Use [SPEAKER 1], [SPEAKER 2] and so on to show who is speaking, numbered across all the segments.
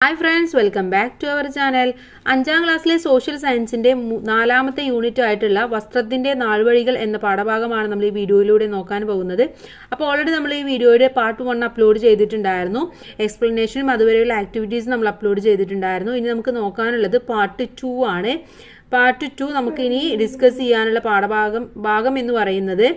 [SPEAKER 1] Hi friends, welcome back to our channel. 5ാം ക്ലാസ്സിലെ social സയൻസിൻ്റെ 4ാമത്തെ യൂണിറ്റ് ആയിട്ടുള്ള വസ്ത്രത്തിൻ്റെ നാൾവഴികൾ എന്ന പാഠഭാഗമാണ് നമ്മൾ ഈ വീഡിയോയിലൂടെ നോക്കാൻ പോകുന്നത്. അപ്പോൾ ഓൾറെഡി നമ്മൾ ഈ വീഡിയോയുടെ പാർട്ട് 1 അപ്ലോഡ് ചെയ്തിട്ടുണ്ടായിരുന്നു. എക്സ്പ്ലനേഷനും അതുവരെയുള്ള ആക്ടിവിറ്റീസ് നമ്മൾ അപ്ലോഡ് ചെയ്തിട്ടുണ്ടായിരുന്നു. ഇനി നമുക്ക് നോക്കാനുള്ളത് പാർട്ട് 2 ആണ്. പാർട്ട് 2 നമുക്ക് ഇനി ഡിസ്കസ് ചെയ്യാനുള്ള ഭാഗം എന്ന് പറയുന്നത്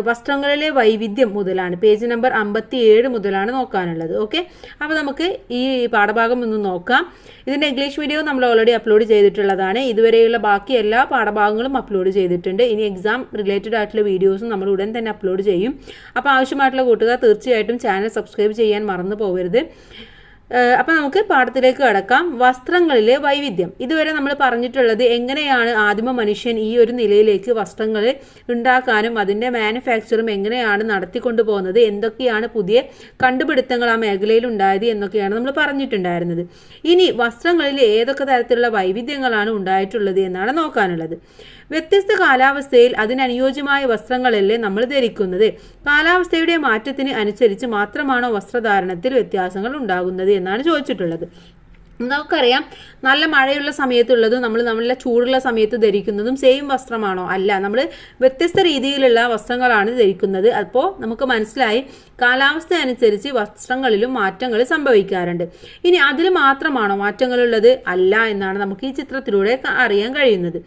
[SPEAKER 1] വസ്ത്രങ്ങളിലെ വൈവിധ്യം മുതലാണ്. പേജ് നമ്പർ 57 മുതലാണ് നോക്കാനുള്ളത്. ഓക്കെ, അപ്പോൾ നമുക്ക് ഈ പാഠഭാഗം ഒന്ന് നോക്കാം. ഇതിൻ്റെ ഇംഗ്ലീഷ് വീഡിയോ നമ്മൾ ഓൾറെഡി അപ്ലോഡ് ചെയ്തിട്ടുള്ളതാണ്. ഇതുവരെയുള്ള ബാക്കി എല്ലാ പാഠഭാഗങ്ങളും അപ്ലോഡ് ചെയ്തിട്ടുണ്ട്. ഇനി എക്സാം റിലേറ്റഡ് ആയിട്ടുള്ള വീഡിയോസും നമ്മൾ ഉടൻ തന്നെ അപ്ലോഡ് ചെയ്യും. അപ്പോൾ ആവശ്യമായിട്ടുള്ള കൂട്ടുകാർ തീർച്ചയായിട്ടും ചാനൽ സബ്സ്ക്രൈബ് ചെയ്യാൻ മറന്നു പോകരുത്. അപ്പം നമുക്ക് പാഠത്തിലേക്ക് കടക്കാം. വസ്ത്രങ്ങളിലെ വൈവിധ്യം. ഇതുവരെ നമ്മൾ പറഞ്ഞിട്ടുള്ളത് എങ്ങനെയാണ് ആദിമ മനുഷ്യൻ ഈ ഒരു നിലയിലേക്ക് വസ്ത്രങ്ങൾ ഉണ്ടാക്കാനും അതിൻ്റെ മാനുഫാക്ചറും എങ്ങനെയാണ് നടത്തിക്കൊണ്ടു പോകുന്നത്, എന്തൊക്കെയാണ് പുതിയ കണ്ടുപിടുത്തങ്ങൾ ആ മേഖലയിൽ ഉണ്ടായത് എന്നൊക്കെയാണ് നമ്മൾ പറഞ്ഞിട്ടുണ്ടായിരുന്നത്. ഇനി വസ്ത്രങ്ങളിൽ ഏതൊക്കെ തരത്തിലുള്ള വൈവിധ്യങ്ങളാണ് ഉണ്ടായിട്ടുള്ളത് എന്നാണ് നോക്കാനുള്ളത്. വ്യത്യസ്ത കാലാവസ്ഥയിൽ അതിനനുയോജ്യമായ വസ്ത്രങ്ങളല്ലേ നമ്മൾ ധരിക്കുന്നത്. കാലാവസ്ഥയുടെ മാറ്റത്തിന് അനുസരിച്ച് മാത്രമാണോ വസ്ത്രധാരണത്തിൽ വ്യത്യാസങ്ങൾ ഉണ്ടാകുന്നത് എന്നാണ് ചോദിച്ചിട്ടുള്ളത്. നമുക്കറിയാം, നല്ല മഴയുള്ള സമയത്തുള്ളതും നല്ല ചൂടുള്ള സമയത്ത് ധരിക്കുന്നതും സെയിം വസ്ത്രമാണോ? അല്ല, നമ്മൾ വ്യത്യസ്ത രീതിയിലുള്ള വസ്ത്രങ്ങളാണ് ധരിക്കുന്നത്. അപ്പോൾ നമുക്ക് മനസ്സിലായി, കാലാവസ്ഥ അനുസരിച്ച് വസ്ത്രങ്ങളിലും മാറ്റങ്ങൾ സംഭവിക്കാറുണ്ട്. ഇനി അതിൽ മാത്രമാണോ മാറ്റങ്ങളുള്ളത്? അല്ല എന്നാണ് നമുക്ക് ഈ ചിത്രത്തിലൂടെ അറിയാൻ കഴിയുന്നത്.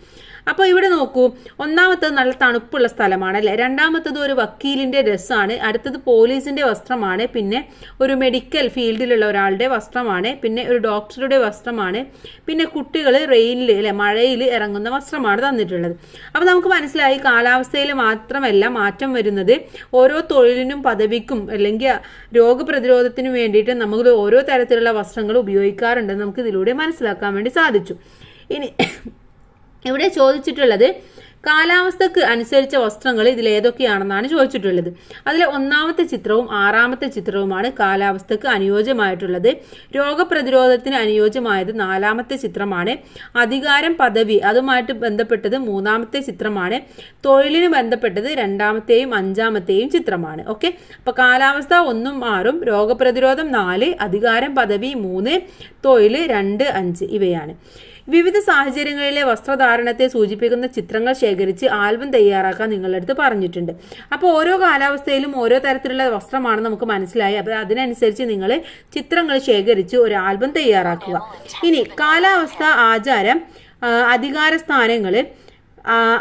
[SPEAKER 1] അപ്പോൾ ഇവിടെ നോക്കൂ, ഒന്നാമത്തത് നല്ല തണുപ്പുള്ള സ്ഥലമാണ് അല്ലേ. രണ്ടാമത്തത് ഒരു വക്കീലിൻ്റെ ഡ്രസ്സാണ്. അടുത്തത് പോലീസിൻ്റെ വസ്ത്രമാണ്. പിന്നെ ഒരു മെഡിക്കൽ ഫീൽഡിലുള്ള ഒരാളുടെ വസ്ത്രമാണ്. പിന്നെ ഒരു ഡോക്ടറുടെ വസ്ത്രമാണ്. പിന്നെ കുട്ടികൾ റെയിനിൽ അല്ലെ മഴയിൽ ഇറങ്ങുന്ന വസ്ത്രമാണ് തന്നിട്ടുള്ളത്. അപ്പോൾ നമുക്ക് മനസ്സിലായി, കാലാവസ്ഥയിൽ മാത്രമല്ല മാറ്റം വരുന്നത്, ഓരോ തൊഴിലിനും പദവിക്കും അല്ലെങ്കിൽ രോഗപ്രതിരോധത്തിനും വേണ്ടിയിട്ട് നമ്മൾ ഓരോ തരത്തിലുള്ള വസ്ത്രങ്ങൾ ഉപയോഗിക്കാറുണ്ടെന്ന് നമുക്ക് ഇതിലൂടെ മനസ്സിലാക്കാൻ വേണ്ടി സാധിച്ചു. ഇനി ഇവിടെ ചോദിച്ചിട്ടുള്ളത് കാലാവസ്ഥക്ക് അനുസരിച്ച വസ്ത്രങ്ങൾ ഇതിൽ ഏതൊക്കെയാണെന്നാണ് ചോദിച്ചിട്ടുള്ളത്. അതിലെ 1ാമത്തെ ചിത്രവും 6ാമത്തെ ചിത്രവുമാണ് കാലാവസ്ഥക്ക് അനുയോജ്യമായിട്ടുള്ളത്. രോഗപ്രതിരോധത്തിന് അനുയോജ്യമായത് 4ാമത്തെ ചിത്രമാണ്. അധികാരം, പദവി അതുമായിട്ട് ബന്ധപ്പെട്ടത് 3ാമത്തെ ചിത്രമാണ്. തൊഴിലിന് ബന്ധപ്പെട്ടത് 2ാമത്തെയും 5ാമത്തെയും ചിത്രമാണ്. ഓക്കെ, അപ്പോൾ കാലാവസ്ഥ 1ഉം 6ഉം, രോഗപ്രതിരോധം 4, അധികാരം പദവി 3, തൊഴിൽ 2, 5 ഇവയാണ്. വിവിധ സാഹചര്യങ്ങളിലെ വസ്ത്രധാരണത്തെ സൂചിപ്പിക്കുന്ന ചിത്രങ്ങൾ ശേഖരിച്ച് ആൽബം തയ്യാറാക്കാൻ നിങ്ങളുടെ അടുത്ത് പറഞ്ഞിട്ടുണ്ട്. അപ്പോൾ ഓരോ കാലാവസ്ഥയിലും ഓരോ തരത്തിലുള്ള വസ്ത്രമാണ് നമുക്ക് മനസ്സിലായി. അപ്പോൾ അതിനനുസരിച്ച് നിങ്ങൾ ചിത്രങ്ങൾ ശേഖരിച്ച് ഒരു ആൽബം തയ്യാറാക്കുക. ഇനി കാലാവസ്ഥ, ആചാരം, അധികാര സ്ഥാനങ്ങൾ,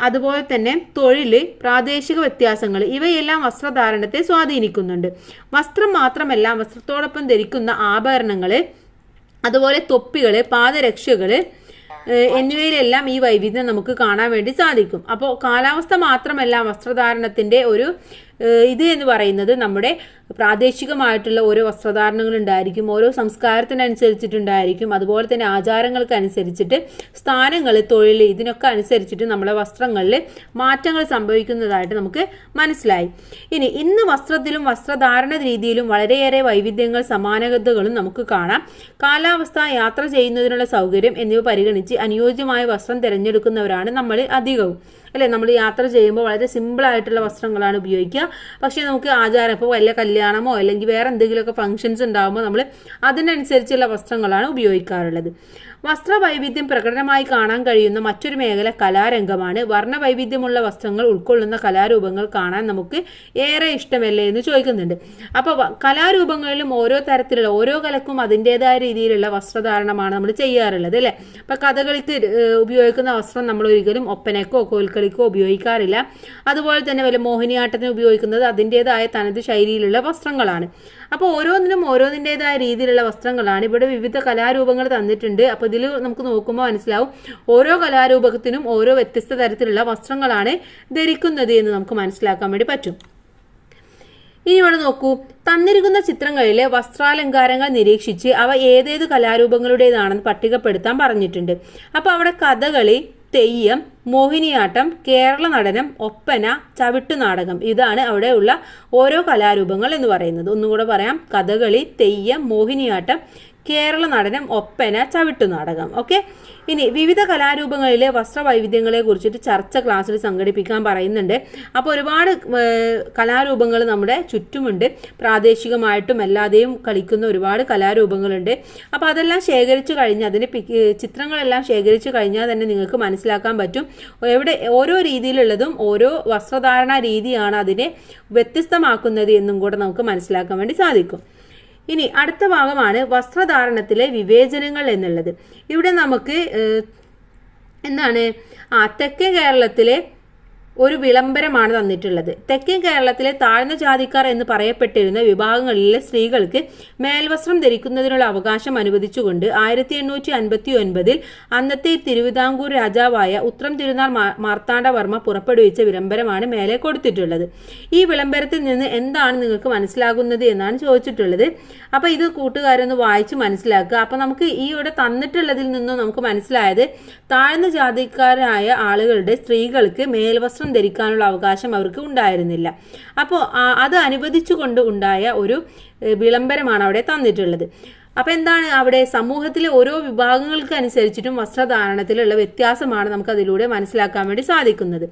[SPEAKER 1] അതുപോലെ തന്നെ തൊഴിൽ, പ്രാദേശിക വ്യത്യാസങ്ങൾ ഇവയെല്ലാം വസ്ത്രധാരണത്തെ സ്വാധീനിക്കുന്നുണ്ട്. വസ്ത്രം മാത്രമല്ല, വസ്ത്രത്തോടൊപ്പം ധരിക്കുന്ന ആഭരണങ്ങൾ, അതുപോലെ തൊപ്പികൾ, പാദരക്ഷകൾ എന്നിവയിലെല്ലാം ഈ വൈവിധ്യം നമുക്ക് കാണാൻ വേണ്ടി സാധിക്കും. അപ്പോൾ കാലാവസ്ഥ മാത്രമല്ല വസ്ത്രധാരണത്തിൻ്റെ ഒരു ഇത് എന്ന് പറയുന്നത്, നമ്മുടെ പ്രാദേശികമായിട്ടുള്ള ഓരോ വസ്ത്രധാരണങ്ങൾ ഉണ്ടായിരിക്കും, ഓരോ സംസ്കാരത്തിനനുസരിച്ചിട്ടുണ്ടായിരിക്കും, അതുപോലെ തന്നെ ആചാരങ്ങൾക്ക് അനുസരിച്ചിട്ട്, സ്ഥാനങ്ങൾ, തൊഴിൽ ഇതിനൊക്കെ അനുസരിച്ചിട്ട് നമ്മുടെ വസ്ത്രങ്ങളിൽ മാറ്റങ്ങൾ സംഭവിക്കുന്നതായിട്ട് നമുക്ക് മനസ്സിലായി. ഇന്ന് വസ്ത്രത്തിലും വസ്ത്രധാരണ രീതിയിലും വളരെയേറെ വൈവിധ്യങ്ങൾ, സമാനതകളും നമുക്ക് കാണാം. കാലാവസ്ഥ, യാത്ര ചെയ്യുന്നതിനുള്ള സൗകര്യം എന്നിവ പരിഗണിച്ച് അനുയോജ്യമായ വസ്ത്രം തിരഞ്ഞെടുക്കുന്നവരാണ് നമ്മൾ അധികവും അല്ലെ. നമ്മൾ യാത്ര ചെയ്യുമ്പോൾ വളരെ സിമ്പിളായിട്ടുള്ള വസ്ത്രങ്ങളാണ് ഉപയോഗിക്കുക. പക്ഷേ നമുക്ക് ആചാരം, ഇപ്പോൾ വല്ല കല്യാണമോ അല്ലെങ്കിൽ വേറെ എന്തെങ്കിലുമൊക്കെ ഫംഗ്ഷൻസ് ഉണ്ടാകുമ്പോൾ നമ്മൾ അതിനനുസരിച്ചുള്ള വസ്ത്രങ്ങളാണ് ഉപയോഗിക്കാറുള്ളത്. വസ്ത്രവൈവിധ്യം പ്രകടനമായി കാണാൻ കഴിയുന്ന മറ്റൊരു മേഖല കലാരംഗമാണ്. വർണ്ണവൈവിധ്യമുള്ള വസ്ത്രങ്ങൾ ഉൾക്കൊള്ളുന്ന കലാരൂപങ്ങൾ കാണാൻ നമുക്ക് ഏറെ ഇഷ്ടമല്ലേ എന്ന് ചോദിക്കുന്നുണ്ട്. അപ്പോൾ കലാരൂപങ്ങളിലും ഓരോ തരത്തിലുള്ള ഓരോ കലക്കും അതിൻ്റെതായ രീതിയിലുള്ള വസ്ത്രധാരണമാണ് നമ്മൾ ചെയ്യാറുള്ളത് അല്ലേ. അപ്പോൾ കഥകളിക്ക് ഉപയോഗിക്കുന്ന വസ്ത്രം നമ്മൾ ഒരിക്കലും ഒപ്പനക്കോ കോൽക്കളിക്കോ ഉപയോഗിക്കാറില്ല. അതുപോലെ തന്നെ വല്ല മോഹിനിയാട്ടത്തിന് ഉപയോഗിക്കുന്നത് അതിൻ്റെതായ തനത് ശൈലിയിലുള്ള വസ്ത്രങ്ങളാണ്. അപ്പോൾ ഓരോന്നിനും ഓരോന്നിൻ്റെതായ രീതിയിലുള്ള വസ്ത്രങ്ങളാണ്. ഇവിടെ വിവിധ കലാരൂപങ്ങൾ തന്നിട്ടുണ്ട്. അപ്പോൾ ഇതിൽ നമുക്ക് നോക്കുമ്പോൾ മനസ്സിലാവും, ഓരോ കലാരൂപത്തിനും ഓരോ വ്യത്യസ്ത തരത്തിലുള്ള വസ്ത്രങ്ങളാണ് ധരിക്കുന്നത് എന്ന് നമുക്ക് മനസ്സിലാക്കാൻ വേണ്ടി പറ്റും. ഇനി ഇവിടെ നോക്കൂ, തന്നിരിക്കുന്ന ചിത്രങ്ങളിലെ വസ്ത്രാലങ്കാരങ്ങൾ നിരീക്ഷിച്ച് അവ ഏതേത് കലാരൂപങ്ങളുടേതാണെന്ന് പട്ടികപ്പെടുത്താൻ പറഞ്ഞിട്ടുണ്ട്. അപ്പോൾ അവിടെ കഥകളി, തെയ്യം, മോഹിനിയാട്ടം, കേരള നടനം, ഒപ്പന, ചവിട്ടുനാടകം ഇതാണ് അവിടെയുള്ള ഓരോ കലാരൂപങ്ങൾ എന്ന് പറയുന്നത്. ഒന്നുകൂടെ പറയാം, കഥകളി, തെയ്യം, മോഹിനിയാട്ടം, കേരള നടനം, ഒപ്പന, ചവിട്ടുനാടകം. ഓക്കെ, ഇനി വിവിധ കലാരൂപങ്ങളിലെ വസ്ത്രവൈവിധ്യങ്ങളെ കുറിച്ചിട്ട് ചർച്ച ക്ലാസ്സിൽ സംഘടിപ്പിക്കാൻ പറയുന്നുണ്ട്. അപ്പോൾ ഒരുപാട് കലാരൂപങ്ങൾ നമ്മുടെ ചുറ്റുമുണ്ട്. പ്രാദേശികമായിട്ടും അല്ലാതെയും കളിക്കുന്ന ഒരുപാട് കലാരൂപങ്ങളുണ്ട്. അപ്പോൾ അതെല്ലാം ശേഖരിച്ചു കഴിഞ്ഞാൽ, അതിൻ്റെ ചിത്രങ്ങളെല്ലാം ശേഖരിച്ചു കഴിഞ്ഞാൽ തന്നെ നിങ്ങൾക്ക് മനസ്സിലാക്കാൻ പറ്റും ഓരോ രീതിയിലുള്ളതും ഓരോ വസ്ത്രധാരണ രീതിയാണ് അതിനെ വ്യത്യസ്തമാക്കുന്നത് എന്നും കൂടെ നമുക്ക് മനസ്സിലാക്കാൻ വേണ്ടി സാധിക്കും. ഇനി അടുത്ത ഭാഗമാണ് വസ്ത്രധാരണത്തിലെ വിവേചനങ്ങൾ എന്നുള്ളത്. ഇവിടെ നമുക്ക് എന്താണ് തെക്കൻ കേരളത്തിലെ ഒരു വിളംബരമാണ് തന്നിട്ടുള്ളത്. തെക്കൻ കേരളത്തിലെ താഴ്ന്ന ജാതിക്കാർ എന്ന് പറയപ്പെട്ടിരുന്ന വിഭാഗങ്ങളിലെ സ്ത്രീകൾക്ക് മേൽവസ്ത്രം ധരിക്കുന്നതിനുള്ള അവകാശം അനുവദിച്ചുകൊണ്ട് 1859 അന്നത്തെ തിരുവിതാംകൂർ രാജാവായ ഉത്രം തിരുനാൾ മാർത്താണ്ഡവർമ്മ പുറപ്പെടുവിച്ച വിളംബരമാണ് മേലെ കൊടുത്തിട്ടുള്ളത്. ഈ വിളംബരത്തിൽ നിന്ന് എന്താണ് നിങ്ങൾക്ക് മനസ്സിലാകുന്നത് എന്നാണ് ചോദിച്ചിട്ടുള്ളത്. അപ്പോൾ ഇത് കൂട്ടുകാരൊന്ന് വായിച്ച് മനസ്സിലാക്കുക. അപ്പോൾ നമുക്ക് ഈ ഇവിടെ തന്നിട്ടുള്ളതിൽ നിന്നും നമുക്ക് മനസ്സിലായത് താഴ്ന്ന ജാതിക്കാരായ ആളുകളുടെ സ്ത്രീകൾക്ക് മേൽവസ്ത്രം ധരിക്കാനുള്ള അവകാശം അവർക്ക് ഉണ്ടായിരുന്നില്ല. അപ്പോൾ അത് അനുവദിച്ചുകൊണ്ട് ഉണ്ടായ ഒരു വിളംബരമാണ് അവിടെ തന്നിട്ടുള്ളത്. അപ്പോൾ എന്താണ് അവിടെ സമൂഹത്തിലെ ഓരോ വിഭാഗങ്ങൾക്ക് അനുസരിച്ചിട്ടും വസ്ത്രധാരണത്തിലുള്ള വ്യത്യാസമാണ് നമുക്ക് അതിലൂടെ മനസ്സിലാക്കാൻ വേണ്ടി സാധിക്കുന്നത്.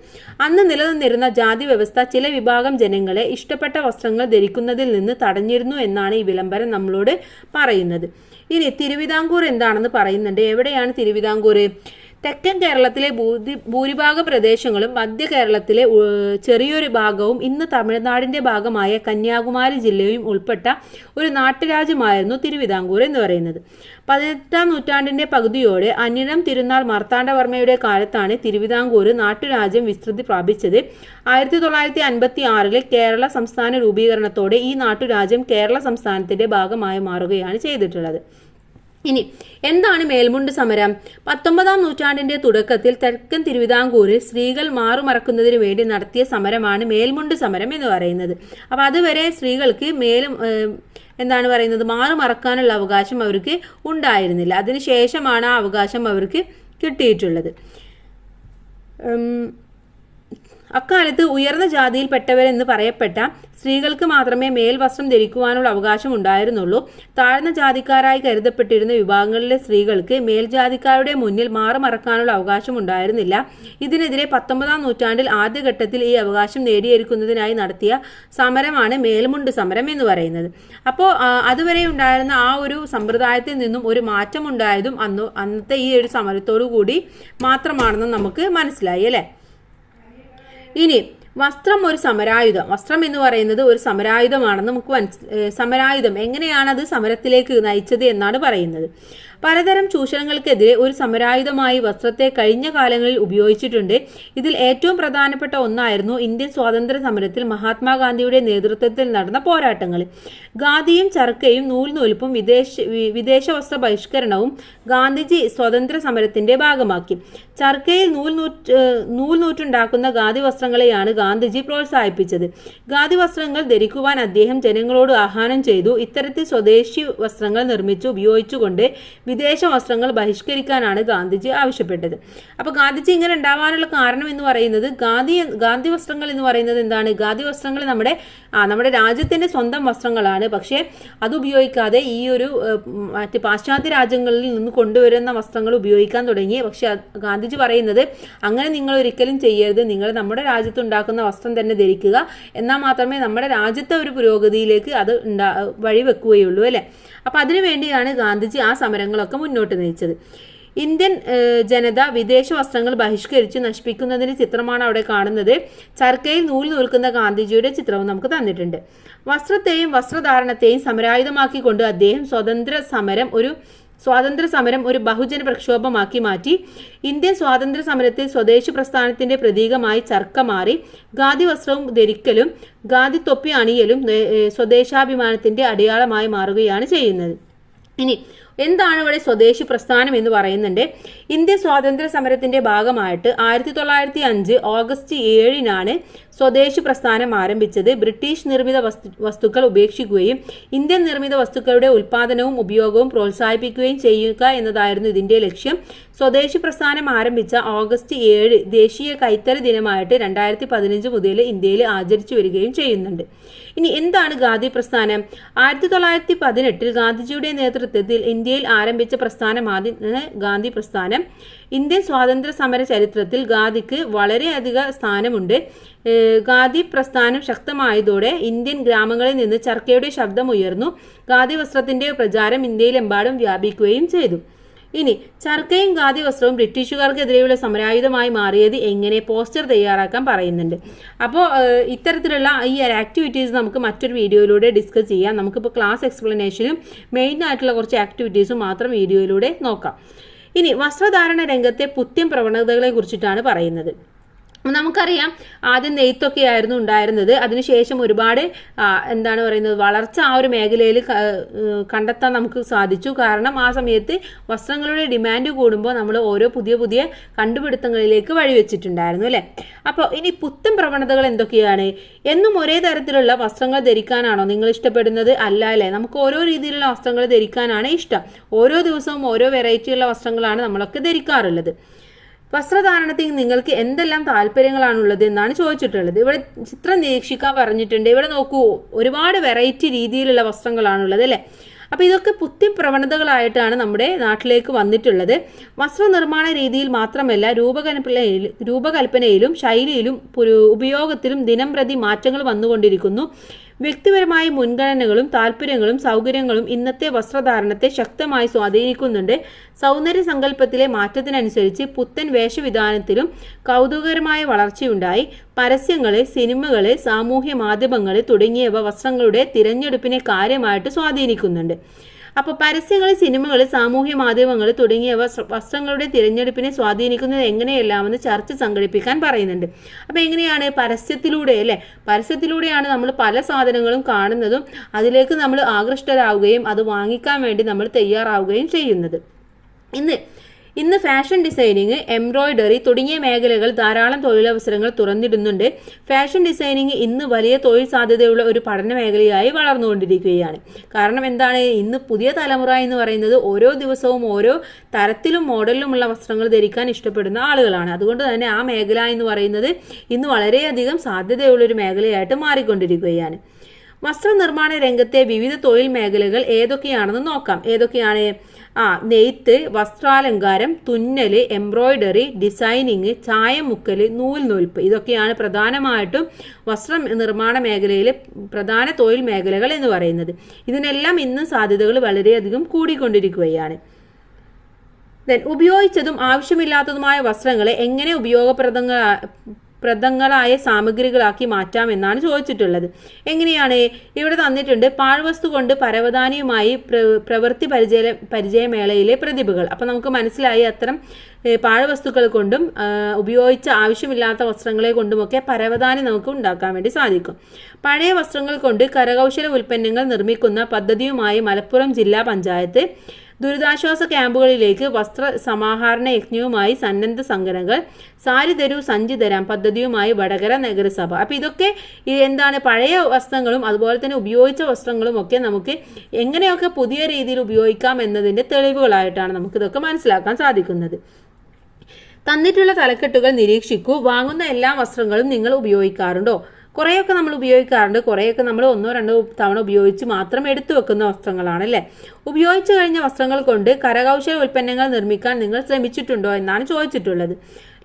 [SPEAKER 1] അന്ന് നിലനിന്നിരുന്ന ജാതി വ്യവസ്ഥ ചില വിഭാഗം ജനങ്ങളെ ഇഷ്ടപ്പെട്ട വസ്ത്രങ്ങൾ ധരിക്കുന്നതിൽ നിന്ന് തടഞ്ഞിരുന്നു എന്നാണ് ഈ വിളംബരം നമ്മളോട് പറയുന്നത്. ഇനി തിരുവിതാംകൂർ എന്താണെന്ന് പറയുന്നുണ്ട്. എവിടെയാണ് തിരുവിതാംകൂർ? തെക്കൻ കേരളത്തിലെ ഭൂരിഭാഗ പ്രദേശങ്ങളും മധ്യ കേരളത്തിലെ ചെറിയൊരു ഭാഗവും ഇന്ന് തമിഴ്നാടിന്റെ ഭാഗമായ കന്യാകുമാരി ജില്ലയും ഉൾപ്പെട്ട ഒരു നാട്ടുരാജ്യമായിരുന്നു തിരുവിതാംകൂർ എന്ന് പറയുന്നത്. 18-ാം നൂറ്റാണ്ടിന്റെ പകുതിയോടെ അനിഴം തിരുനാൾ മാർത്താണ്ഡവർമ്മയുടെ കാലത്താണ് തിരുവിതാംകൂർ നാട്ടുരാജ്യം വിസ്തൃതി പ്രാപിച്ചത്. 1956 കേരള സംസ്ഥാന രൂപീകരണത്തോടെ ഈ നാട്ടുരാജ്യം കേരള സംസ്ഥാനത്തിന്റെ ഭാഗമായി മാറുകയാണ് ചെയ്തിട്ടുള്ളത്. ഇനി എന്താണ് മേൽമുണ്ട് സമരം? 19-ാം നൂറ്റാണ്ടിന്റെ തുടക്കത്തിൽ തെക്കൻ തിരുവിതാംകൂറിൽ സ്ത്രീകൾ മാറുമറക്കുന്നതിന് വേണ്ടി നടത്തിയ സമരമാണ് മേൽമുണ്ട് സമരം എന്ന് പറയുന്നത്. അപ്പൊ അതുവരെ സ്ത്രീകൾക്ക് എന്താണ് പറയുന്നത് മാറുമറക്കാനുള്ള അവകാശം അവർക്ക് ഉണ്ടായിരുന്നില്ല. അതിനുശേഷമാണ് ആ അവകാശം അവർക്ക് കിട്ടിയിട്ടുള്ളത്. അക്കാലത്ത് ഉയർന്ന ജാതിയിൽപ്പെട്ടവരെന്ന് പറയപ്പെട്ട സ്ത്രീകൾക്ക് മാത്രമേ മേൽവസ്ത്രം ധരിക്കുവാനുള്ള അവകാശം ഉണ്ടായിരുന്നുള്ളൂ. താഴ്ന്ന ജാതിക്കാരായി കരുതപ്പെട്ടിരുന്ന വിഭാഗങ്ങളിലെ സ്ത്രീകൾക്ക് മേൽജാതിക്കാരുടെ മുന്നിൽ മാറുമറക്കാനുള്ള അവകാശം ഉണ്ടായിരുന്നില്ല. ഇതിനെതിരെ 19-ാം നൂറ്റാണ്ടിൽ ആദ്യഘട്ടത്തിൽ ഈ അവകാശം നേടിയെടുക്കുന്നതിനായി നടത്തിയ സമരമാണ് മേൽമുണ്ട് സമരം എന്ന് പറയുന്നത്. അപ്പോൾ അതുവരെ ഉണ്ടായിരുന്ന ആ ഒരു സമ്പ്രദായത്തിൽ നിന്നും ഒരു മാറ്റം ഉണ്ടായതും അന്നത്തെ ഈ ഒരു സമരത്തോടു കൂടി മാത്രമാണെന്ന് നമുക്ക് മനസ്സിലായി അല്ലേ. ഇനി വസ്ത്രം ഒരു സമരായുധം. വസ്ത്രം എന്ന് പറയുന്നത് ഒരു സമരായുധമാണെന്ന് നമുക്ക് സമരായുധം എങ്ങനെയാണ് അത് സമരത്തിലേക്ക് നയിച്ചത് എന്നാണ് പറയുന്നത്. പലതരം ചൂഷണങ്ങൾക്കെതിരെ ഒരു സമരായുധമായി വസ്ത്രത്തെ കഴിഞ്ഞ കാലങ്ങളിൽ ഉപയോഗിച്ചിട്ടുണ്ട്. ഇതിൽ ഏറ്റവും പ്രധാനപ്പെട്ട ഒന്നായിരുന്നു ഇന്ത്യൻ സ്വാതന്ത്ര്യ സമരത്തിൽ മഹാത്മാഗാന്ധിയുടെ നേതൃത്വത്തിൽ നടന്ന പോരാട്ടങ്ങൾ. ഖാദിയും ചർക്കയും നൂൽനൂൽപ്പും വിദേശ വസ്ത്ര ബഹിഷ്കരണവും ഗാന്ധിജി സ്വാതന്ത്ര്യ സമരത്തിന്റെ ഭാഗമാക്കി. ചർക്കയിൽ നൂൽനൂറ്റുണ്ടാക്കുന്ന ഖാദി വസ്ത്രങ്ങളെയാണ് ഗാന്ധിജി പ്രോത്സാഹിപ്പിച്ചത്. ഖാദി വസ്ത്രങ്ങൾ ധരിക്കുവാൻ അദ്ദേഹം ജനങ്ങളോട് ആഹ്വാനം ചെയ്തു. ഇത്തരത്തിൽ സ്വദേശി വസ്ത്രങ്ങൾ നിർമ്മിച്ച് ഉപയോഗിച്ചുകൊണ്ട് വിദേശ വസ്ത്രങ്ങൾ ബഹിഷ്കരിക്കാനാണ് ഗാന്ധിജി ആവശ്യപ്പെട്ടത്. അപ്പോൾ ഗാന്ധിജി ഇങ്ങനെ ഉണ്ടാവാനുള്ള കാരണം എന്ന് പറയുന്നത് ഗാന്ധി വസ്ത്രങ്ങൾ എന്ന് പറയുന്നത് എന്താണ്? ഖാദി വസ്ത്രങ്ങൾ നമ്മുടെ രാജ്യത്തിന്റെ സ്വന്തം വസ്ത്രങ്ങളാണ്. പക്ഷേ അത് ഉപയോഗിക്കാതെ ഈ ഒരു മറ്റ് പാശ്ചാത്യ രാജ്യങ്ങളിൽ നിന്ന് കൊണ്ടുവരുന്ന വസ്ത്രങ്ങൾ ഉപയോഗിക്കാൻ തുടങ്ങി. പക്ഷെ ഗാന്ധിജി പറയുന്നത് അങ്ങനെ നിങ്ങൾ ഒരിക്കലും ചെയ്യരുത്. നിങ്ങൾ നമ്മുടെ രാജ്യത്ത് ഉണ്ടാക്കുന്ന വസ്ത്രം തന്നെ ധരിക്കുക. എന്നാൽ മാത്രമേ നമ്മുടെ രാജ്യത്തെ ഒരു പുരോഗതിയിലേക്ക് അത് വഴിവെക്കുകയുള്ളൂ അല്ലേ. അപ്പം അതിനുവേണ്ടിയാണ് ഗാന്ധിജി ആ സമരങ്ങളൊക്കെ മുന്നോട്ട് നയിച്ചത്. ഇന്ത്യൻ ജനത വിദേശ വസ്ത്രങ്ങൾ ബഹിഷ്കരിച്ച് നശിപ്പിക്കുന്നതിന്റെ ചിത്രമാണ് അവിടെ കാണുന്നത്. ചർക്കയിൽ നൂൽക്കുന്ന ഗാന്ധിജിയുടെ ചിത്രവും നമുക്ക് തന്നിട്ടുണ്ട്. വസ്ത്രത്തെയും വസ്ത്രധാരണത്തെയും സമരായുധമാക്കിക്കൊണ്ട് അദ്ദേഹം സ്വാതന്ത്ര്യ സമരം ഒരു ബഹുജന പ്രക്ഷോഭമാക്കി മാറ്റി. ഇന്ത്യൻ സ്വാതന്ത്ര്യ സമരത്തിൽ സ്വദേശി പ്രസ്ഥാനത്തിന്റെ പ്രതീകമായി ചർക്ക മാറി. ഖാദി വസ്ത്രവും ധരിക്കലും ഖാദി തൊപ്പി അണിയലും സ്വദേശാഭിമാനത്തിന്റെ അടയാളമായി മാറുകയാണ് ചെയ്യുന്നത്. ഇനി എന്താണ് ഇവിടെ സ്വദേശി പ്രസ്ഥാനം എന്ന് പറയുന്നുണ്ട്. ഇന്ത്യൻ സ്വാതന്ത്ര്യ സമരത്തിന്റെ ഭാഗമായിട്ട് 1905 ഓഗസ്റ്റ് 7-നാണ് സ്വദേശി പ്രസ്ഥാനം ആരംഭിച്ചത് ബ്രിട്ടീഷ് നിർമ്മിത വസ്തുക്കൾ ഉപേക്ഷിക്കുകയും ഇന്ത്യൻ നിർമ്മിത വസ്തുക്കളുടെ ഉൽപ്പാദനവും ഉപയോഗവും പ്രോത്സാഹിപ്പിക്കുകയും ചെയ്യുക എന്നതായിരുന്നു ഇതിന്റെ ലക്ഷ്യം. സ്വദേശി പ്രസ്ഥാനം ആരംഭിച്ച ഓഗസ്റ്റ് 7 ദേശീയ കൈത്തറി ദിനമായിട്ട് 2015 മുതൽ ഇന്ത്യയിൽ ആചരിച്ചു വരികയും ചെയ്യുന്നുണ്ട്. ഇനി എന്താണ് ഖാദി പ്രസ്ഥാനം? 1918 ഗാന്ധിജിയുടെ നേതൃത്വത്തിൽ ഇന്ത്യയിൽ ആരംഭിച്ച പ്രസ്ഥാനമാണ് ഗാന്ധി പ്രസ്ഥാനം. ഇന്ത്യൻ സ്വാതന്ത്ര്യ സമര ചരിത്രത്തിൽ ഖാദിക്ക് വളരെയധികം സ്ഥാനമുണ്ട്. ഖാദി പ്രസ്ഥാനം ശക്തമായതോടെ ഇന്ത്യൻ ഗ്രാമങ്ങളിൽ നിന്ന് ചർക്കയുടെ ശബ്ദമുയർന്നു. ഖാദി വസ്ത്രത്തിന്റെ പ്രചാരം ഇന്ത്യയിലെമ്പാടും വ്യാപിക്കുകയും ചെയ്തു. ഇനി ചർക്കയും ഖാദി വസ്ത്രവും ബ്രിട്ടീഷുകാർക്കെതിരെയുള്ള സമരായുധമായി മാറിയത് എങ്ങനെ? പോസ്റ്റർ തയ്യാറാക്കാൻ പറയുന്നുണ്ട്. അപ്പോൾ ഇത്തരത്തിലുള്ള ഈ ആക്ടിവിറ്റീസ് നമുക്ക് മറ്റൊരു വീഡിയോയിലൂടെ ഡിസ്കസ് ചെയ്യാം. നമുക്കിപ്പോൾ ക്ലാസ് എക്സ്പ്ലനേഷനും മെയിൻ ആയിട്ടുള്ള കുറച്ച് ആക്ടിവിറ്റീസും മാത്രം വീഡിയോയിലൂടെ നോക്കാം. ഇനി വസ്ത്രധാരണ രംഗത്തെ പുത്തൻ പ്രവണതകളെ കുറിച്ചിട്ടാണ് പറയുന്നത്. നമുക്കറിയാം ആദ്യം നെയ്ത്തൊക്കെ ആയിരുന്നു ഉണ്ടായിരുന്നത്. അതിനുശേഷം ഒരുപാട് എന്താണ് പറയുന്നത് വളർച്ച ആ ഒരു മേഖലയിൽ കണ്ടെത്താൻ നമുക്ക് സാധിച്ചു. കാരണം ആ സമയത്ത് വസ്ത്രങ്ങളുടെ ഡിമാൻഡ് കൂടുമ്പോൾ നമ്മൾ ഓരോ പുതിയ പുതിയ കണ്ടുപിടുത്തങ്ങളിലേക്ക് വഴിവെച്ചിട്ടുണ്ടായിരുന്നു അല്ലേ. അപ്പോൾ ഇനി പുത്തൻ പ്രവണതകൾ എന്തൊക്കെയാണ്? എന്നും ഒരേ തരത്തിലുള്ള വസ്ത്രങ്ങൾ ധരിക്കാനാണോ നിങ്ങൾ ഇഷ്ടപ്പെടുന്നത്? അല്ല അല്ലേ. നമുക്ക് ഓരോ രീതിയിലുള്ള വസ്ത്രങ്ങൾ ധരിക്കാനാണ് ഇഷ്ടം. ഓരോ ദിവസവും ഓരോ വെറൈറ്റിയുള്ള വസ്ത്രങ്ങളാണ് നമ്മളൊക്കെ ധരിക്കാറുള്ളത്. വസ്ത്രധാരണത്തിൽ നിങ്ങൾക്ക് എന്തെല്ലാം താല്പര്യങ്ങളാണുള്ളത് എന്നാണ് ചോദിച്ചിട്ടുള്ളത്. ഇവിടെ ചിത്രം നിരീക്ഷിക്കാൻ പറഞ്ഞിട്ടുണ്ട്. ഇവിടെ നോക്കൂ, ഒരുപാട് വെറൈറ്റി രീതിയിലുള്ള വസ്ത്രങ്ങളാണുള്ളത് അല്ലേ. അപ്പോൾ ഇതൊക്കെ പുത്തൻ പ്രവണതകളായിട്ടാണ് നമ്മുടെ നാട്ടിലേക്ക് വന്നിട്ടുള്ളത്. വസ്ത്രനിർമ്മാണ രീതിയിൽ മാത്രമല്ല രൂപകൽപ്പനയിലും ശൈലിയിലും ഉപയോഗത്തിലും ദിനം പ്രതി മാറ്റങ്ങൾ വന്നുകൊണ്ടിരിക്കുന്നു. വ്യക്തിപരമായ മുൻഗണനകളും താല്പര്യങ്ങളും സൗകര്യങ്ങളും ഇന്നത്തെ വസ്ത്രധാരണത്തെ ശക്തമായി സ്വാധീനിക്കുന്നുണ്ട്. സൗന്ദര്യ സങ്കല്പത്തിലെ മാറ്റത്തിനനുസരിച്ച് പുത്തൻ വേഷവിധാനത്തിലും കൗതുകകരമായ വളർച്ചയുണ്ടായി. പരസ്യങ്ങളെ, സിനിമകളെ, സാമൂഹ്യ മാധ്യമങ്ങളെ തുടങ്ങിയവ വസ്ത്രങ്ങളുടെ തിരഞ്ഞെടുപ്പിനെ കാര്യമായിട്ട് സ്വാധീനിക്കുന്നുണ്ട്. അപ്പോൾ പരസ്യങ്ങൾ, സിനിമകൾ, സാമൂഹ്യ മാധ്യമങ്ങൾ തുടങ്ങിയവ വസ്ത്രങ്ങളുടെ തിരഞ്ഞെടുപ്പിനെ സ്വാധീനിക്കുന്നത് എങ്ങനെയെല്ലാമെന്ന് ചർച്ച സംഘടിപ്പിക്കാൻ പറയുന്നുണ്ട്. അപ്പോൾ എങ്ങനെയാണ്? പരസ്യത്തിലൂടെ അല്ലേ. പരസ്യത്തിലൂടെയാണ് നമ്മൾ പല സാധനങ്ങളും കാണുന്നതും അതിലേക്ക് നമ്മൾ ആകൃഷ്ടരാകുകയും അത് വാങ്ങിക്കാൻ വേണ്ടി നമ്മൾ തയ്യാറാവുകയും ചെയ്യുന്നത്. ഇന്ന് ഫാഷൻ ഡിസൈനിങ്, എംബ്രോയിഡറി തുടങ്ങിയ മേഖലകൾ ധാരാളം തൊഴിലവസരങ്ങൾ തുറന്നിടുന്നുണ്ട്. ഫാഷൻ ഡിസൈനിങ് ഇന്ന് വലിയ തൊഴിൽ സാധ്യതയുള്ള ഒരു പഠന മേഖലയായി വളർന്നുകൊണ്ടിരിക്കുകയാണ്. കാരണം എന്താണ്? ഇന്ന് പുതിയ തലമുറ എന്ന് പറയുന്നത് ഓരോ ദിവസവും ഓരോ തരത്തിലും മോഡലിലുമുള്ള വസ്ത്രങ്ങൾ ധരിക്കാൻ ഇഷ്ടപ്പെടുന്ന ആളുകളാണ്. അതുകൊണ്ട് തന്നെ ആ മേഖല എന്ന് പറയുന്നത് ഇന്ന് വളരെയധികം സാധ്യതയുള്ളൊരു മേഖലയായിട്ട് മാറിക്കൊണ്ടിരിക്കുകയാണ്. വസ്ത്രനിർമ്മാണ രംഗത്തെ വിവിധ തൊഴിൽ മേഖലകൾ ഏതൊക്കെയാണെന്ന് നോക്കാം. ഏതൊക്കെയാണ്? നെയ്ത്ത്, വസ്ത്രാലങ്കാരം, തുന്നല്, എംബ്രോയിഡറി, ഡിസൈനിങ്, ചായമുക്കൽ, നൂൽപ്പ് ഇതൊക്കെയാണ് പ്രധാനമായിട്ടും വസ്ത്ര നിർമ്മാണ മേഖലയിലെ പ്രധാന തൊഴിൽ മേഖലകൾ എന്ന് പറയുന്നത്. ഇതിനെല്ലാം ഇന്നും സാധ്യതകൾ വളരെയധികം കൂടിക്കൊണ്ടിരിക്കുകയാണ്. ഉപയോഗിച്ചതും ആവശ്യമില്ലാത്തതുമായ വസ്ത്രങ്ങളെ എങ്ങനെ പ്രദങ്ങളായ സാമഗ്രികളാക്കി മാറ്റാം എന്നാണ് ചോദിച്ചിട്ടുള്ളത്. എങ്ങനെയാണ്? ഇവിടെ തന്നിട്ടുണ്ട് പാഴ്വസ്തു കൊണ്ട് പരവതാനിയുമായി പ്രവൃത്തി പരിചയമേളയിലെ പ്രതിഭകൾ. അപ്പം നമുക്ക് മനസ്സിലായി അത്തരം പാഴ്വസ്തുക്കൾ കൊണ്ടും ഉപയോഗിച്ച ആവശ്യമില്ലാത്ത വസ്ത്രങ്ങളെ കൊണ്ടുമൊക്കെ പരവതാനി നമുക്ക് ഉണ്ടാക്കാൻ വേണ്ടി സാധിക്കും. പഴയ വസ്ത്രങ്ങൾ കൊണ്ട് കരകൗശല ഉൽപ്പന്നങ്ങൾ നിർമ്മിക്കുന്ന പദ്ധതിയുമായി മലപ്പുറം ജില്ലാ പഞ്ചായത്ത്, ദുരിതാശ്വാസ ക്യാമ്പുകളിലേക്ക് വസ്ത്ര സമാഹരണ യജ്ഞവുമായി സന്നദ്ധ സംഘടനകൾ, സാരി തരൂ സഞ്ചി തരാം പദ്ധതിയുമായി വടകര നഗരസഭ. അപ്പോൾ ഇതൊക്കെ എന്താണ്? പഴയ വസ്ത്രങ്ങളും അതുപോലെ തന്നെ ഉപയോഗിച്ച വസ്ത്രങ്ങളും ഒക്കെ നമുക്ക് എങ്ങനെയൊക്കെ പുതിയ രീതിയിൽ ഉപയോഗിക്കാം എന്നതിൻ്റെ തെളിവുകളായിട്ടാണ് നമുക്കിതൊക്കെ മനസ്സിലാക്കാൻ സാധിക്കുന്നത്. തന്നിട്ടുള്ള തലക്കെട്ടുകൾ നിരീക്ഷിക്കൂ. വാങ്ങുന്ന എല്ലാ വസ്ത്രങ്ങളും നിങ്ങൾ ഉപയോഗിക്കാറുണ്ടോ? കുറേയൊക്കെ നമ്മൾ ഉപയോഗിക്കാറുണ്ട്. കുറേയൊക്കെ നമ്മൾ 1-2 തവണ ഉപയോഗിച്ച് മാത്രം എടുത്തു വെക്കുന്ന വസ്ത്രങ്ങളാണ് അല്ലേ. ഉപയോഗിച്ചു കഴിഞ്ഞ വസ്ത്രങ്ങൾ കൊണ്ട് കരകൗശല ഉൽപ്പന്നങ്ങൾ നിർമ്മിക്കാൻ നിങ്ങൾ ശ്രമിച്ചിട്ടുണ്ടോ എന്നാണ് ചോദിച്ചിട്ടുള്ളത്.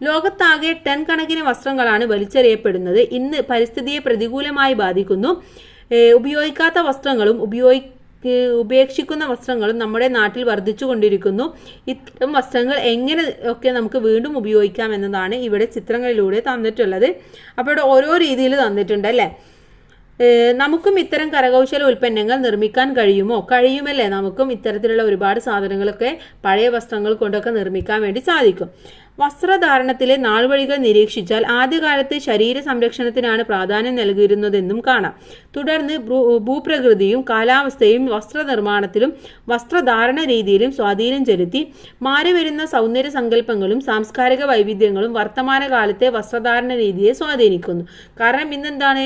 [SPEAKER 1] ലോകത്താകെ ടൺ കണക്കിന് വസ്ത്രങ്ങളാണ് വലിച്ചെറിയപ്പെടുന്നത്. ഇന്ന് പരിസ്ഥിതിയെ പ്രതികൂലമായി ബാധിക്കുന്നു. ഉപയോഗിക്കാത്ത വസ്ത്രങ്ങളും ഉപേക്ഷിക്കുന്ന വസ്ത്രങ്ങളും നമ്മുടെ നാട്ടിൽ വർദ്ധിച്ചു കൊണ്ടിരിക്കുന്നു. ഇത്തരം വസ്ത്രങ്ങൾ എങ്ങനെ ഒക്കെ നമുക്ക് വീണ്ടും ഉപയോഗിക്കാം എന്നതാണ് ഇവിടെ ചിത്രങ്ങളിലൂടെ തന്നിട്ടുള്ളത്. അപ്പോൾ ഇവിടെ ഓരോ രീതിയിൽ തന്നിട്ടുണ്ട് അല്ലേ. നമുക്കും ഇത്തരം കരകൗശല ഉൽപ്പന്നങ്ങൾ നിർമ്മിക്കാൻ കഴിയുമോ? കഴിയുമല്ലേ. നമുക്കും ഇത്തരത്തിലുള്ള ഒരുപാട് സാധനങ്ങളൊക്കെ പഴയ വസ്ത്രങ്ങൾ കൊണ്ടൊക്കെ നിർമ്മിക്കാൻ വേണ്ടി സാധിക്കും. വസ്ത്രധാരണത്തിലെ നാൾവഴികൾ നിരീക്ഷിച്ചാൽ ആദ്യകാലത്ത് ശരീര സംരക്ഷണത്തിനാണ് പ്രാധാന്യം നൽകിയിരുന്നതെന്നും കാണാം. തുടർന്ന് ഭൂപ്രകൃതിയും കാലാവസ്ഥയും വസ്ത്രനിർമ്മാണത്തിലും വസ്ത്രധാരണ രീതിയിലും സ്വാധീനം ചെലുത്തി. മാറിവരുന്ന സൗന്ദര്യ സങ്കല്പങ്ങളും സാംസ്കാരിക വൈവിധ്യങ്ങളും വർത്തമാനകാലത്തെ വസ്ത്രധാരണ രീതിയെ സ്വാധീനിക്കുന്നു. കാരണം ഇന്നെന്താണ്,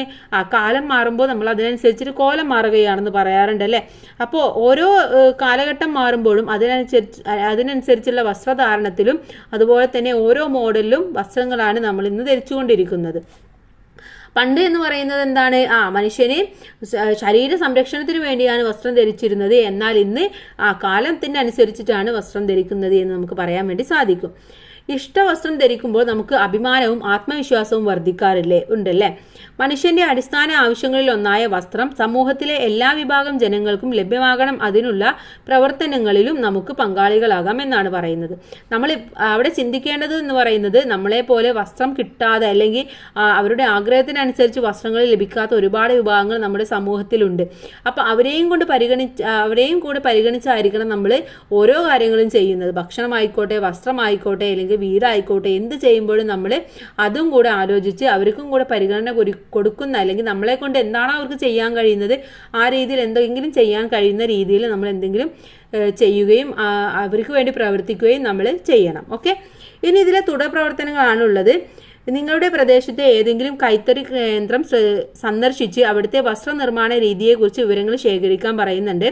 [SPEAKER 1] കാലം മാറുമ്പോൾ നമ്മൾ അതിനനുസരിച്ചിട്ട് കോലം മാറുകയാണെന്ന് പറയാറുണ്ട് അല്ലേ. അപ്പോൾ ഓരോ കാലഘട്ടം മാറുമ്പോഴും അതിനനുസരിച്ചുള്ള വസ്ത്രധാരണത്തിലും അതുപോലെ തന്നെ ഓരോ മോഡലിലും വസ്ത്രങ്ങളാണ് നമ്മൾ ഇന്ന് ധരിച്ചുകൊണ്ടിരിക്കുന്നത്. പണ്ട് എന്ന് പറയുന്നത് എന്താണ്, മനുഷ്യന് ശരീര സംരക്ഷണത്തിന് വേണ്ടിയാണ് വസ്ത്രം ധരിച്ചിരുന്നത്. എന്നാൽ ഇന്ന് കാലത്തിനനുസരിച്ചിട്ടാണ് വസ്ത്രം ധരിക്കുന്നത് എന്ന് നമുക്ക് പറയാൻ വേണ്ടി സാധിക്കും. ഇഷ്ടവസ്ത്രം ധരിക്കുമ്പോൾ നമുക്ക് അഭിമാനവും ആത്മവിശ്വാസവും ഉണ്ടല്ലേ. മനുഷ്യന്റെ അടിസ്ഥാന ആവശ്യങ്ങളിൽ ഒന്നായ വസ്ത്രം സമൂഹത്തിലെ എല്ലാ വിഭാഗം ജനങ്ങൾക്കും ലഭ്യമാകണം. അതിനുള്ള പ്രവർത്തനങ്ങളിലും നമുക്ക് പങ്കാളികളാകാം എന്നാണ് പറയുന്നത്. നമ്മൾ അവിടെ ചിന്തിക്കേണ്ടത് എന്ന് പറയുന്നത്, നമ്മളെ പോലെ വസ്ത്രം കിട്ടാതെ അല്ലെങ്കിൽ അവരുടെ ആഗ്രഹത്തിനനുസരിച്ച് വസ്ത്രങ്ങൾ ലഭിക്കാത്ത ഒരുപാട് വിഭാഗങ്ങൾ നമ്മുടെ സമൂഹത്തിലുണ്ട്. അപ്പം അവരെയും കൂടെ പരിഗണിച്ചായിരിക്കണം നമ്മൾ ഓരോ കാര്യങ്ങളും ചെയ്യുന്നത്. ഭക്ഷണമായിക്കോട്ടെ, വസ്ത്രമായിക്കോട്ടെ, അല്ലെങ്കിൽ വീടായിക്കോട്ടെ, എന്ത് ചെയ്യുമ്പോഴും നമ്മൾ അതും കൂടെ ആലോചിച്ച് അവർക്കും കൂടെ പരിഗണന കൊടുക്കുന്ന, അല്ലെങ്കിൽ നമ്മളെ കൊണ്ട് എന്താണോ അവർക്ക് ചെയ്യാൻ കഴിയുന്നത് ആ രീതിയിൽ എന്തെങ്കിലും ചെയ്യാൻ കഴിയുന്ന രീതിയിൽ നമ്മൾ എന്തെങ്കിലും ചെയ്യുകയും അവർക്ക് വേണ്ടി പ്രവർത്തിക്കുകയും നമ്മൾ ചെയ്യണം. ഓക്കെ, ഇനി ഇതിലെ തുടർ പ്രവർത്തനങ്ങളാണുള്ളത്. നിങ്ങളുടെ പ്രദേശത്തെ ഏതെങ്കിലും കൈത്തറി കേന്ദ്രം സന്ദർശിച്ച് അവിടുത്തെ വസ്ത്രനിർമ്മാണ രീതിയെക്കുറിച്ച് വിവരങ്ങൾ ശേഖരിക്കാൻ പറയുന്നുണ്ട്.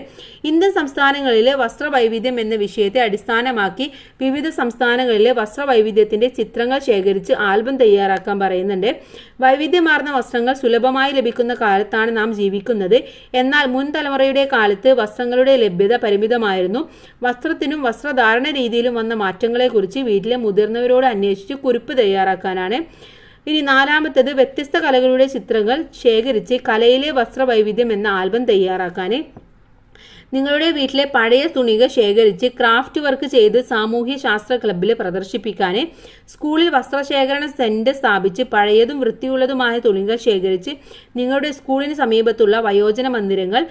[SPEAKER 1] ഇന്ത്യൻ സംസ്ഥാനങ്ങളിലെ വസ്ത്രവൈവിധ്യം എന്ന വിഷയത്തെ അടിസ്ഥാനമാക്കി വിവിധ സംസ്ഥാനങ്ങളിലെ വസ്ത്രവൈവിധ്യത്തിന്റെ ചിത്രങ്ങൾ ശേഖരിച്ച് ആൽബം തയ്യാറാക്കാൻ പറയുന്നുണ്ട്. വൈവിധ്യമാർന്ന വസ്ത്രങ്ങൾ സുലഭമായി ലഭിക്കുന്ന കാലത്താണ് നാം ജീവിക്കുന്നത്. എന്നാൽ മുൻ തലമുറയുടെ കാലത്ത് വസ്ത്രങ്ങളുടെ ലഭ്യത പരിമിതമായിരുന്നു. വസ്ത്രത്തിനും വസ്ത്രധാരണ രീതിയിലും വന്ന മാറ്റങ്ങളെക്കുറിച്ച് വീട്ടിലെ മുതിർന്നവരോട് അന്വേഷിച്ച് കുറിപ്പ് തയ്യാറാക്കാനാണ്. ഇനി നാലാമത്തേത്, വ്യത്യസ്ത കലകളുടെ ചിത്രങ്ങൾ ശേഖരിച്ച് കലയിലെ വസ്ത്രവൈവിധ്യം എന്ന ആൽബം തയ്യാറാക്കാൻ. നിങ്ങളുടെ വീട്ടിലെ പഴയ തുണികൾ ശേഖരിച്ച് ക്രാഫ്റ്റ് വർക്ക് ചെയ്ത് സാമൂഹ്യ ശാസ്ത്ര ക്ലബ്ബിൽ പ്രദർശിപ്പിക്കാൻ. സ്കൂളിൽ വസ്ത്രശേഖരണ സെന്റർ സ്ഥാപിച്ച് പഴയതും വൃത്തിയുള്ളതുമായ തുണികൾ ശേഖരിച്ച് നിങ്ങളുടെ സ്കൂളിന് സമീപത്തുള്ള വയോജന മന്ദിരങ്ങൾ,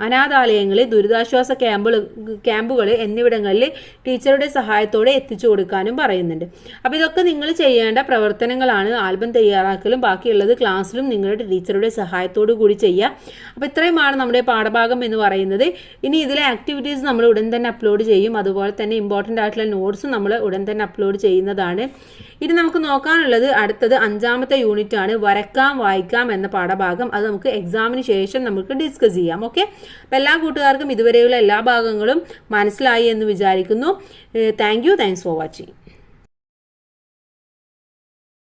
[SPEAKER 1] അനാഥാലയങ്ങൾ, ദുരിതാശ്വാസ ക്യാമ്പുകൾ എന്നിവിടങ്ങളിൽ ടീച്ചറുടെ സഹായത്തോടെ എത്തിച്ചു കൊടുക്കാനും പറയുന്നുണ്ട്. അപ്പോൾ ഇതൊക്കെ നിങ്ങൾ ചെയ്യേണ്ട പ്രവർത്തനങ്ങളാണ്. ആൽബം തയ്യാറാക്കലും ബാക്കിയുള്ളത് ക്ലാസ്സിലും നിങ്ങളുടെ ടീച്ചറുടെ സഹായത്തോടു കൂടി ചെയ്യുക. അപ്പോൾ ഇത്രയുമാണ് നമ്മുടെ പാഠഭാഗം എന്ന് പറയുന്നത്. ഇനി ഇതിലെ ആക്ടിവിറ്റീസ് നമ്മൾ ഉടൻ തന്നെ അപ്ലോഡ് ചെയ്യും. അതുപോലെ തന്നെ ഇമ്പോർട്ടൻ്റ് ആയിട്ടുള്ള നോട്ട്സും നമ്മൾ ഉടൻ തന്നെ അപ്ലോഡ് ചെയ്യുന്നതാണ്. ഇനി നമുക്ക് നോക്കാനുള്ളത് അടുത്തത് 5ാമത്തെ യൂണിറ്റ് ആണ്, വരക്കാം വായിക്കാം എന്ന പാഠഭാഗം. അത് നമുക്ക് എക്സാമിന് ശേഷം നമുക്ക് ഡിസ്കസ് ചെയ്യാം. ഓക്കെ, അപ്പോൾ എല്ലാ കൂട്ടുകാർക്കും ഇതുവരെയുള്ള എല്ലാ ഭാഗങ്ങളും മനസ്സിലായി എന്ന് വിചാരിക്കുന്നു. Thanks for watching.